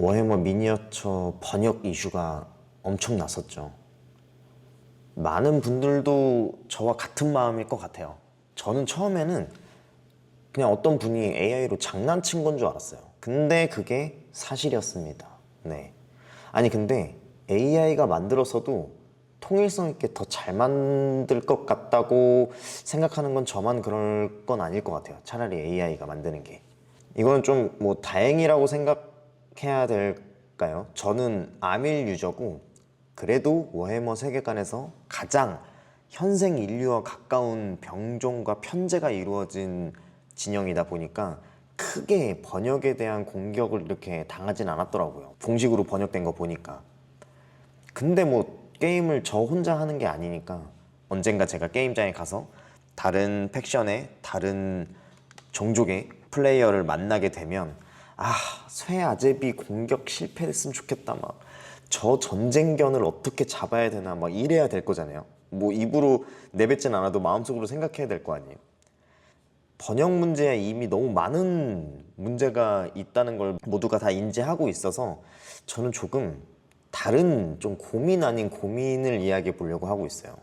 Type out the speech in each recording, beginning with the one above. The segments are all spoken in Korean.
워해머 미니어처 번역 이슈가 엄청 났었죠. 많은 분들도 저와 같은 마음일 것 같아요. 저는 처음에는 그냥 어떤 분이 AI로 장난친 건 줄 알았어요. 근데 그게 사실이었습니다. 네. 아니 근데 AI가 만들었어도 통일성 있게 더 잘 만들 것 같다고 생각하는 건 저만 그럴 건 아닐 것 같아요. 차라리 AI가 만드는 게. 이거는 좀 뭐 다행이라고 생각해야 될까요? 저는 아밀 유저고 그래도 워해머 세계관에서 가장 현생 인류와 가까운 병종과 편제가 이루어진 진영이다 보니까 크게 번역에 대한 공격을 이렇게 당하진 않았더라고요. 공식으로 번역된 거 보니까. 근데 뭐 게임을 저 혼자 하는 게 아니니까 언젠가 제가 게임장에 가서 다른 팩션의 다른 종족의 플레이어를 만나게 되면 쇠아제비 공격 실패했으면 좋겠다, 막 저 전쟁견을 어떻게 잡아야 되나 막 이래야 될 거잖아요. 뭐 입으로 내뱉진 않아도 마음속으로 생각해야 될 거 아니에요. 번역 문제에 이미 너무 많은 문제가 있다는 걸 모두가 다 인지하고 있어서 저는 조금 다른 좀 고민 아닌 고민을 이야기해 보려고 하고 있어요.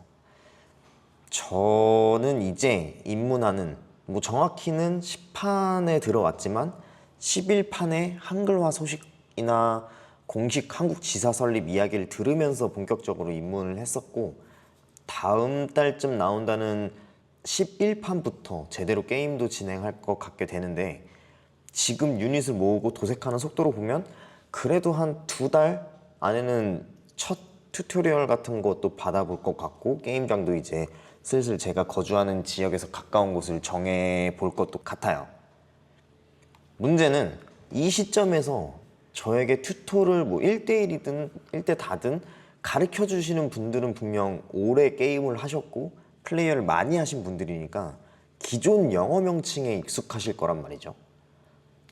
저는 이제 입문하는, 뭐 정확히는 10판에 들어왔지만 11판의 한글화 소식이나 공식 한국 지사 설립 이야기를 들으면서 본격적으로 입문을 했었고, 다음 달쯤 나온다는 11판부터 제대로 게임도 진행할 것 같게 되는데, 지금 유닛을 모으고 도색하는 속도로 보면 그래도 한 2달 안에는 첫 튜토리얼 같은 것도 받아볼 것 같고, 게임장도 이제 슬슬 제가 거주하는 지역에서 가까운 곳을 정해 볼 것도 같아요. 문제는 이 시점에서 저에게 튜토를 뭐 1대1이든 1대4든 가르쳐 주시는 분들은 분명 오래 게임을 하셨고 플레이어를 많이 하신 분들이니까 기존 영어 명칭에 익숙하실 거란 말이죠.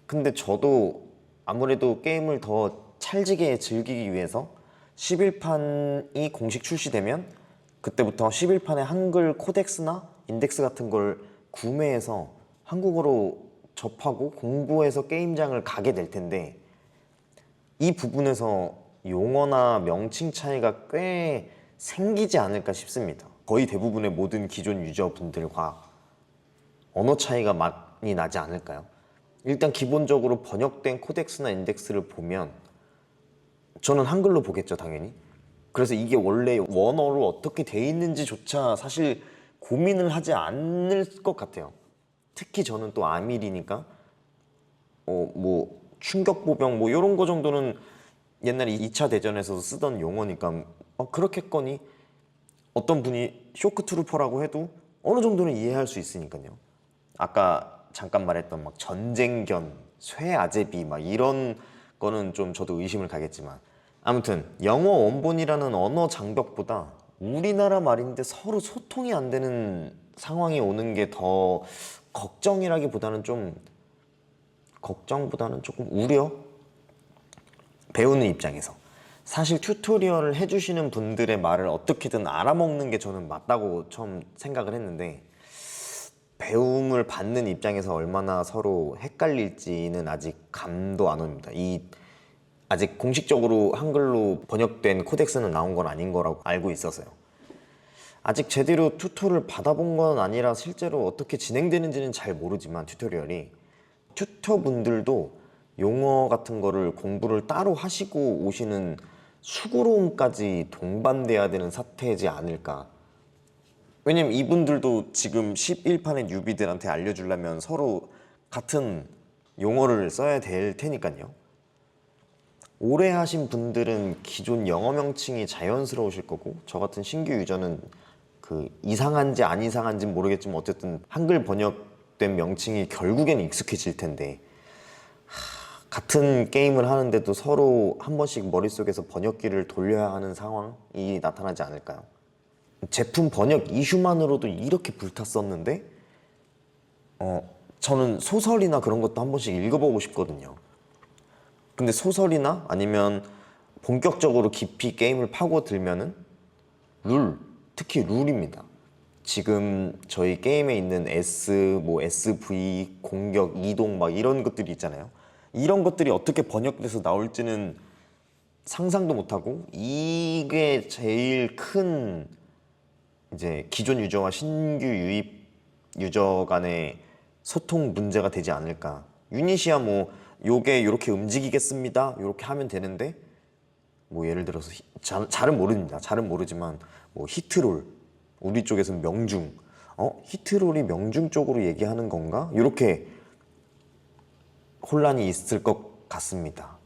근데 저도 아무래도 게임을 더 찰지게 즐기기 위해서 11판이 공식 출시되면 그때부터 11판의 한글 코덱스나 인덱스 같은 걸 구매해서 한국어로 접하고 공부해서 게임장을 가게 될 텐데, 이 부분에서 용어나 명칭 차이가 꽤 생기지 않을까 싶습니다. 거의 대부분의 모든 기존 유저분들과 언어 차이가 많이 나지 않을까요? 일단 기본적으로 번역된 코덱스나 인덱스를 보면 저는 한글로 보겠죠, 당연히. 그래서 이게 원래 원어로 어떻게 돼 있는지조차 사실 고민을 하지 않을 것 같아요. 특히 저는 또 아밀이니까 뭐 충격보병 뭐 이런 거 정도는 옛날에 2차 대전에서도 쓰던 용어니까 그렇겠거니 어떤 분이 쇼크트루퍼라고 해도 어느 정도는 이해할 수 있으니까요. 아까 잠깐 말했던 막 전쟁견, 쇠아제비 막 이런 거는 좀 저도 의심을 가겠지만, 아무튼 영어 원본이라는 언어 장벽보다 우리나라 말인데 서로 소통이 안 되는 상황이 오는 게 더 걱정이라기보다는 좀, 걱정보다는 조금 우려? 배우는 입장에서 사실 튜토리얼을 해주시는 분들의 말을 어떻게든 알아먹는 게 저는 맞다고 처음 생각을 했는데, 배움을 받는 입장에서 얼마나 서로 헷갈릴지는 아직 감도 안 옵니다. 아직 공식적으로 한글로 번역된 코덱스는 나온 건 아닌 거라고 알고 있어서요. 아직 제대로 튜토를 받아본 건 아니라 실제로 어떻게 진행되는지는 잘 모르지만 튜토리얼이, 튜터분들도 용어 같은 거를 공부를 따로 하시고 오시는 수고로움까지 동반돼야 되는 사태이지 않을까. 왜냐면 이분들도 지금 11판의 뉴비들한테 알려주려면 서로 같은 용어를 써야 될 테니까요. 오래 하신 분들은 기존 영어 명칭이 자연스러우실 거고, 저 같은 신규 유저는 그 이상한지 안 이상한지 모르겠지만 어쨌든 한글 번역된 명칭이 결국엔 익숙해질 텐데, 같은 게임을 하는데도 서로 한 번씩 머릿속에서 번역기를 돌려야 하는 상황이 나타나지 않을까요? 제품 번역 이슈만으로도 이렇게 불탔었는데 저는 소설이나 그런 것도 한 번씩 읽어보고 싶거든요. 근데 소설이나 아니면 본격적으로 깊이 게임을 파고들면은 특히 룰입니다. 지금 저희 게임에 있는 S, 뭐 SV, 공격, 이동 막 이런 것들이 있잖아요. 이런 것들이 어떻게 번역돼서 나올지는 상상도 못하고, 이게 제일 큰 이제 기존 유저와 신규 유입 유저 간의 소통 문제가 되지 않을까. 유닛이야 뭐 요게 요렇게 움직이겠습니다 요렇게 하면 되는데, 뭐 예를 들어서 잘은 모릅니다. 잘은 모르지만 뭐 히트롤, 우리 쪽에서는 명중, 히트롤이 명중 쪽으로 얘기하는 건가? 이렇게 혼란이 있을 것 같습니다.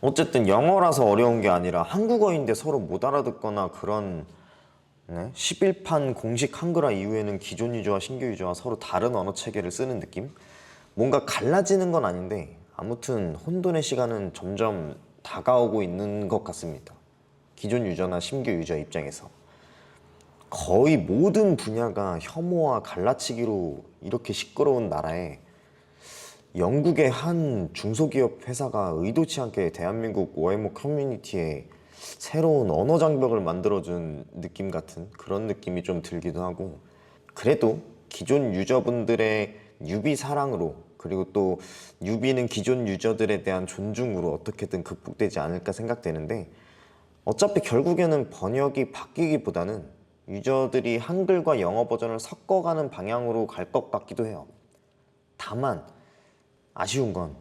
어쨌든 영어라서 어려운 게 아니라 한국어인데 서로 못 알아듣거나 그런, 11판 공식 한글화 이후에는 기존 유저와 신규 유저와 서로 다른 언어 체계를 쓰는 느낌? 뭔가 갈라지는 건 아닌데 아무튼 혼돈의 시간은 점점 다가오고 있는 것 같습니다. 기존 유저나 신규 유저 입장에서 거의 모든 분야가 혐오와 갈라치기로 이렇게 시끄러운 나라에 영국의 한 중소기업 회사가 의도치 않게 대한민국 워해머 커뮤니티에 새로운 언어 장벽을 만들어준 느낌 같은 그런 느낌이 좀 들기도 하고, 그래도 기존 유저분들의 뉴비 사랑으로, 그리고 또 뉴비는 기존 유저들에 대한 존중으로 어떻게든 극복되지 않을까 생각되는데, 어차피 결국에는 번역이 바뀌기보다는 유저들이 한글과 영어 버전을 섞어가는 방향으로 갈 것 같기도 해요. 다만 아쉬운 건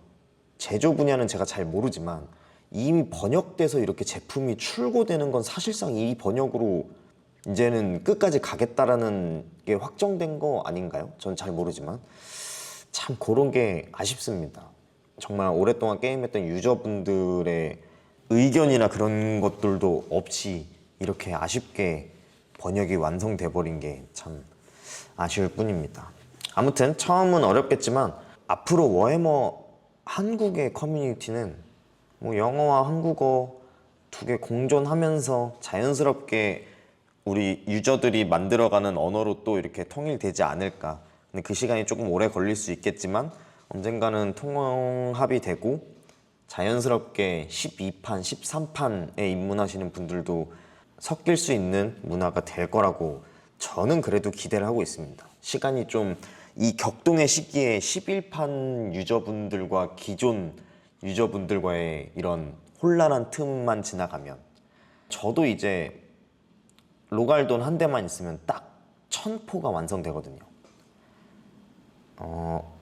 제조 분야는 제가 잘 모르지만 이미 번역돼서 이렇게 제품이 출고되는 건 사실상 이 번역으로 이제는 끝까지 가겠다라는 게 확정된 거 아닌가요? 전 잘 모르지만 참 그런 게 아쉽습니다. 정말 오랫동안 게임했던 유저분들의 의견이나 그런 것들도 없이 이렇게 아쉽게 번역이 완성돼 버린 게 참 아쉬울 뿐입니다. 아무튼 처음은 어렵겠지만 앞으로 워해머 한국의 커뮤니티는 뭐 영어와 한국어 두 개 공존하면서 자연스럽게 우리 유저들이 만들어가는 언어로 또 이렇게 통일되지 않을까. 근데 그 시간이 조금 오래 걸릴 수 있겠지만 언젠가는 통합이 되고 자연스럽게 12판, 13판에 입문하시는 분들도 섞일 수 있는 문화가 될 거라고 저는 그래도 기대를 하고 있습니다. 시간이 좀 이 격동의 시기에 11판 유저분들과 기존 유저분들과의 이런 혼란한 틈만 지나가면, 저도 이제 로갈돈 한 대만 있으면 딱 1000포가 완성되거든요.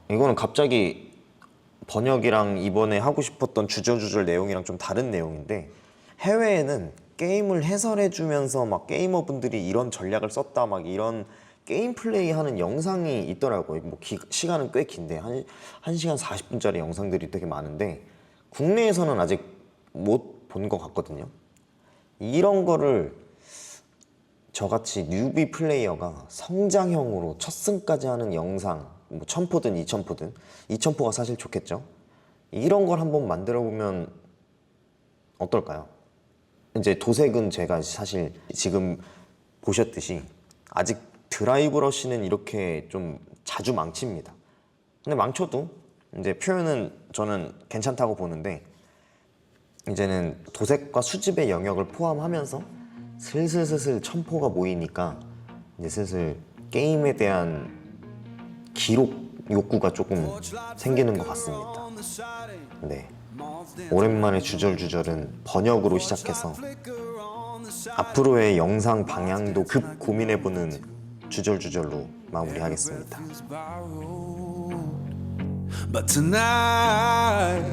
이거는 갑자기 번역이랑 이번에 하고 싶었던 주저주절 내용이랑 좀 다른 내용인데, 해외에는 게임을 해설해주면서 막 게이머분들이 이런 전략을 썼다 막 이런 게임 플레이 하는 영상이 있더라고요. 뭐 시간은 꽤 긴데 1시간 40분짜리 영상들이 되게 많은데 국내에서는 아직 못 본 것 같거든요. 이런 거를 저같이 뉴비 플레이어가 성장형으로 첫 승까지 하는 영상, 뭐 1000포든 2000포든 2000포가 사실 좋겠죠. 이런 걸 한번 만들어 보면 어떨까요? 이제 도색은 제가 사실 지금 보셨듯이 아직 드라이브 러쉬는 이렇게 좀 자주 망칩니다. 근데 망쳐도 이제 표현은 저는 괜찮다고 보는데, 이제는 도색과 수집의 영역을 포함하면서 슬슬 1000포가 모이니까 이제 슬슬 게임에 대한 기록 욕구가 조금 생기는 것 같습니다. 네, 오랜만에 주절주절은 번역으로 시작해서 앞으로의 영상 방향도 급 고민해보는 주절주절로 마무리하겠습니다. But tonight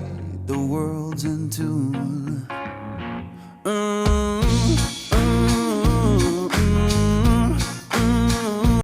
the world's in tune.